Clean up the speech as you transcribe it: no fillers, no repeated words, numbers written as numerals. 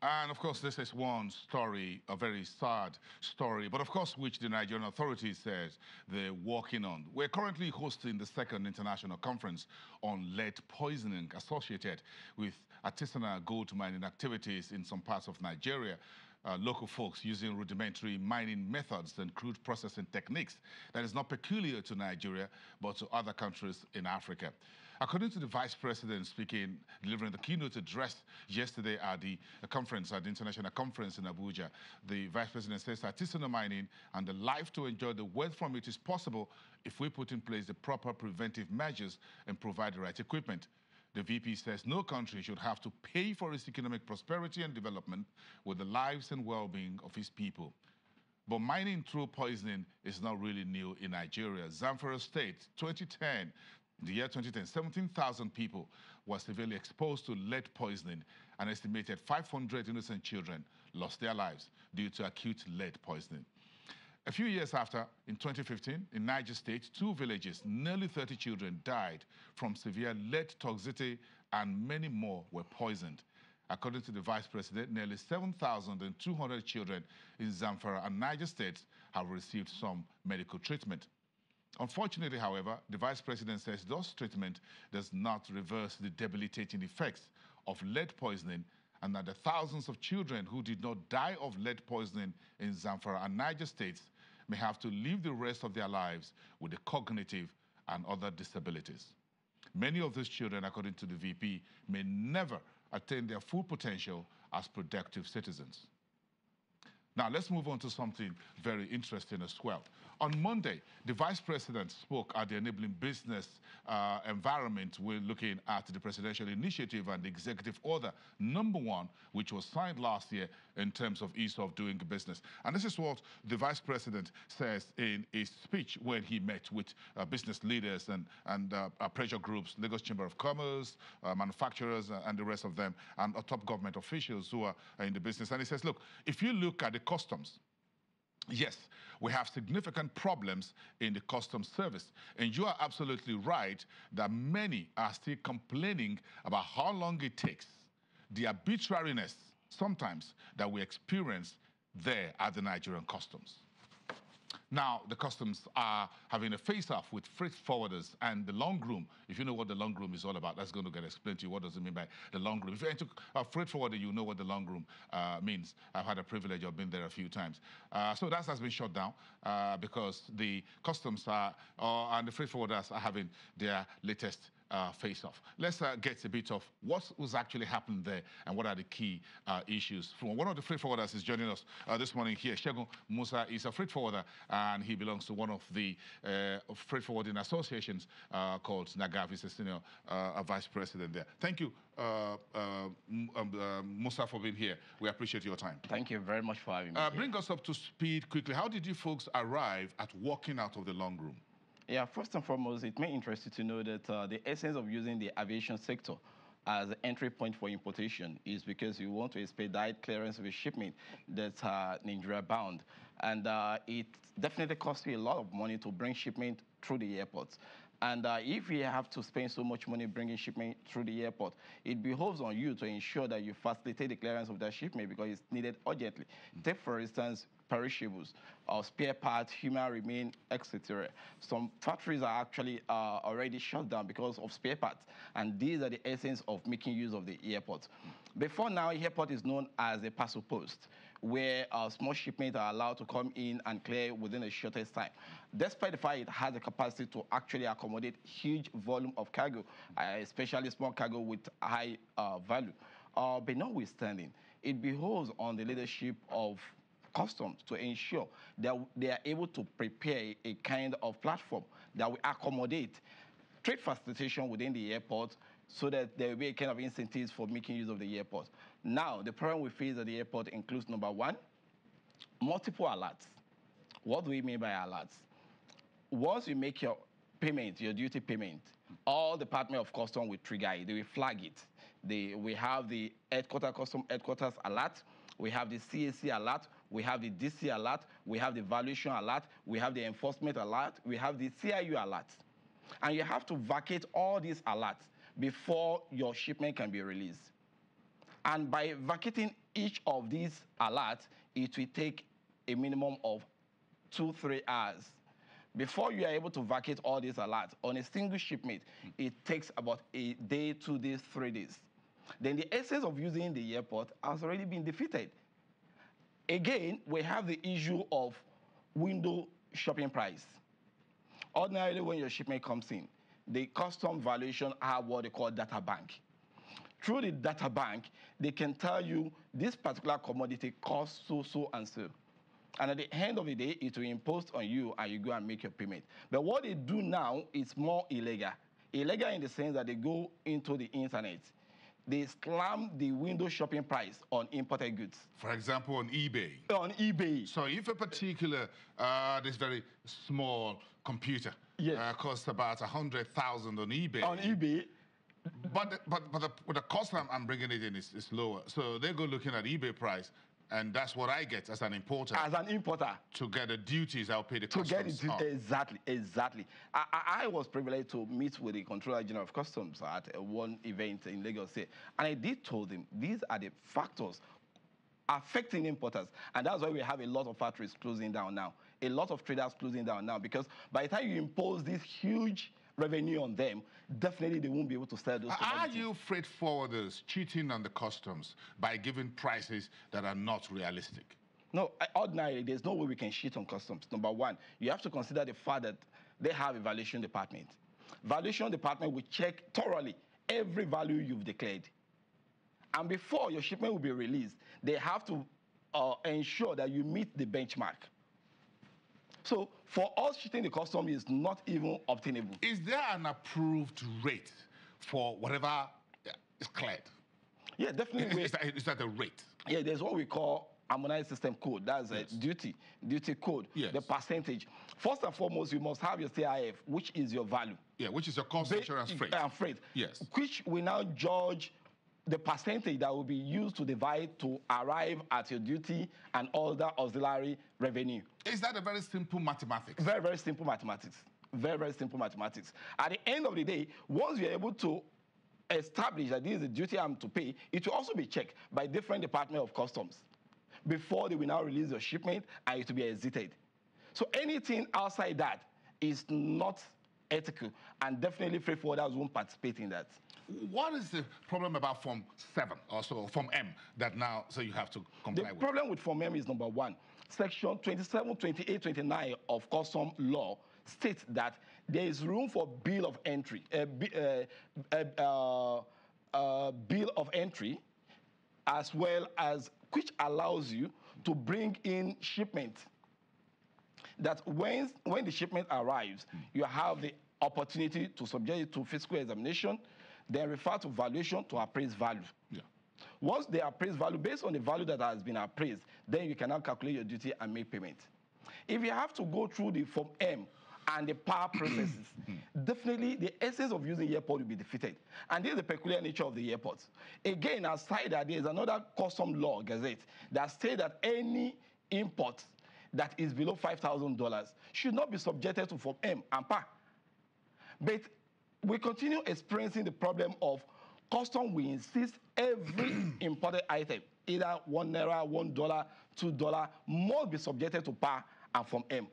And of course, this is one story, a very sad story, but of course, which the Nigerian authorities says they're working on. We're currently hosting the second international conference on lead poisoning associated with artisanal gold mining activities in some parts of Nigeria. Local folks using rudimentary mining methods and crude processing techniques that is not peculiar to Nigeria, but to other countries in Africa. According to the Vice President speaking, delivering the keynote address yesterday at the conference, at the international conference in Abuja, the Vice President says artisanal mining and the life to enjoy the wealth from it is possible if we put in place the proper preventive measures and provide the right equipment. The VP says no country should have to pay for its economic prosperity and development with the lives and well-being of its people. But mining through poisoning is not really new in Nigeria. Zamfara State, 2010, the year 2010, 17,000 people were severely exposed to lead poisoning. An estimated 500 innocent children lost their lives due to acute lead poisoning. A few years after, in 2015, in Niger State, 2 villages, nearly 30 children died from severe lead toxicity and many more were poisoned. According to the Vice President, nearly 7,200 children in Zamfara and Niger States have received some medical treatment. Unfortunately, however, the Vice President says this treatment does not reverse the debilitating effects of lead poisoning and that the thousands of children who did not die of lead poisoning in Zamfara and Niger States may have to live the rest of their lives with the cognitive and other disabilities. Many of these children, according to the VP, may never attain their full potential as productive citizens. Now, let's move on to something very interesting as well. On Monday, the Vice President spoke at the Enabling Business Environment. We're looking at the presidential initiative and the executive order #1, which was signed last year in terms of ease of doing business. And this is what the Vice President says in his speech when he met with business leaders and pressure groups, Lagos Chamber of Commerce, manufacturers, and the rest of them, and top government officials who are in the business. And he says, look, if you look at the customs, yes, we have significant problems in the customs service. And you are absolutely right that many are still complaining about how long it takes, the arbitrariness sometimes that we experience there at the Nigerian customs. Now, the customs are having a face-off with freight forwarders and the long room. If you know what the long room is all about, that's going to get explained to you. What does it mean by the long room? If you're into a freight forwarder, you know what the long room means. I've had a privilege of being there a few times. So that has been shut down because the customs are, and the freight forwarders are having their latest face-off. Let's get a bit of what was actually happening there and what are the key issues. From one of the freight forwarders is joining us this morning here. Shegun Musa is a freight forwarder and he belongs to one of the freight forwarding associations called NAGAF. He's a senior vice president there. Thank you, Musa, for being here. We appreciate your time. Thank you very much for having me. Bring us up to speed quickly. How did you folks arrive at walking out of the long room? Yeah, first and foremost, it may interest you to know that the essence of using the aviation sector as an entry point for importation is because you want to expedite clearance of a shipment that's Nigeria bound. And it definitely costs you a lot of money to bring shipment through the airports. And if you have to spend so much money bringing shipment through the airport, it behoves on you to ensure that you facilitate the clearance of that shipment because it's needed urgently. Take, for instance, perishables, spare parts, human remain, etc. Some factories are actually already shut down because of spare parts, and these are the essence of making use of the airport. Before now, airport is known as a parcel post, where small shipments are allowed to come in and clear within the shortest time. Despite the fact it has the capacity to actually accommodate huge volume of cargo, especially small cargo with high value. But notwithstanding, it behoves on the leadership of customs to ensure that they are able to prepare a kind of platform that will accommodate trade facilitation within the airport so that there will be a kind of incentives for making use of the airport. Now, the problem we face at the airport includes #1, multiple alerts. What do we mean by alerts? Once you make your payment, your duty payment, all Department of Customs will trigger it. They will flag it. We have the headquarters alert. We have the CAC alert. We have the DC alert. We have the valuation alert. We have the enforcement alert. We have the CIU alert. And you have to vacate all these alerts before your shipment can be released. And by vacating each of these alerts, it will take a minimum of 2-3 hours. Before you are able to vacate all these alerts on a single shipment, it takes about a day, 2 days, 3 days. Then the essence of using the airport has already been defeated. Again, we have the issue of window shopping price. Ordinarily, when your shipment comes in, the custom valuation have what they call data bank. Through the data bank, they can tell you this particular commodity costs so, so, and so. And at the end of the day, it will impose on you and you go and make your payment. But what they do now is more illegal. Illegal in the sense that they go into the internet. They slam the window shopping price on imported goods. For example, on eBay. On eBay. So if a particular, this very small computer yes. Costs about 100,000 on eBay. On eBay. But the cost I'm bringing it in is lower. So they go looking at eBay price. And that's what I get as an importer. As an importer. To get the duties, I'll pay the customs. To get it, exactly. I was privileged to meet with the Controller General of Customs at one event in Lagos State. And I did told him these are the factors affecting importers. And that's why we have a lot of factories closing down now. A lot of traders closing down now. Because by the time you impose this huge revenue on them, definitely they won't be able to sell those commodities. Are you freight forwarders cheating on the customs by giving prices that are not realistic? No, ordinarily, there's no way we can cheat on customs. Number one, you have to consider the fact that they have a valuation department. Valuation department will check thoroughly every value you've declared. And before your shipment will be released, they have to ensure that you meet the benchmark. So for us, cheating the custom is not even obtainable. Is there an approved rate for whatever is cleared? Yeah, definitely. Is that the rate? Yeah, there's what we call harmonized system code. That's a duty code, the percentage. First and foremost, you must have your CIF, which is your value. Yeah, which is your cost, insurance, freight. And freight. Yes. Which we now judge the percentage that will be used to divide to arrive at your duty and other auxiliary revenue. Is that a very simple mathematics? Very, very simple mathematics. Very, very simple mathematics. At the end of the day, once you're able to establish that this is the duty I'm to pay, it will also be checked by different department of customs before they will now release your shipment and it will be exited. So anything outside that is not ethical, and definitely freight forwarders won't participate in that. What is the problem about Form 7, or so Form M, that now so you have to comply with? The problem with Form M is, number one, Section 27, 28, 29 of Custom Law states that there is room for bill of entry, bill of entry, as well as which allows you to bring in shipment. That when the shipment arrives, you have the opportunity to subject it to physical examination, then refer to valuation to appraised value. Yeah. Once the appraised value, based on the value that has been appraised, then you can now calculate your duty and make payment. If you have to go through the Form M and the power processes, definitely the essence of using the airport will be defeated. And this is the peculiar nature of the airport. Again, aside that, there is another custom law gazette that states that any import that is below $5,000 should not be subjected to Form M and PA. But we continue experiencing the problem of custom will insist every imported item, either 1 naira, $1, $2, must be subjected to PA and Form M.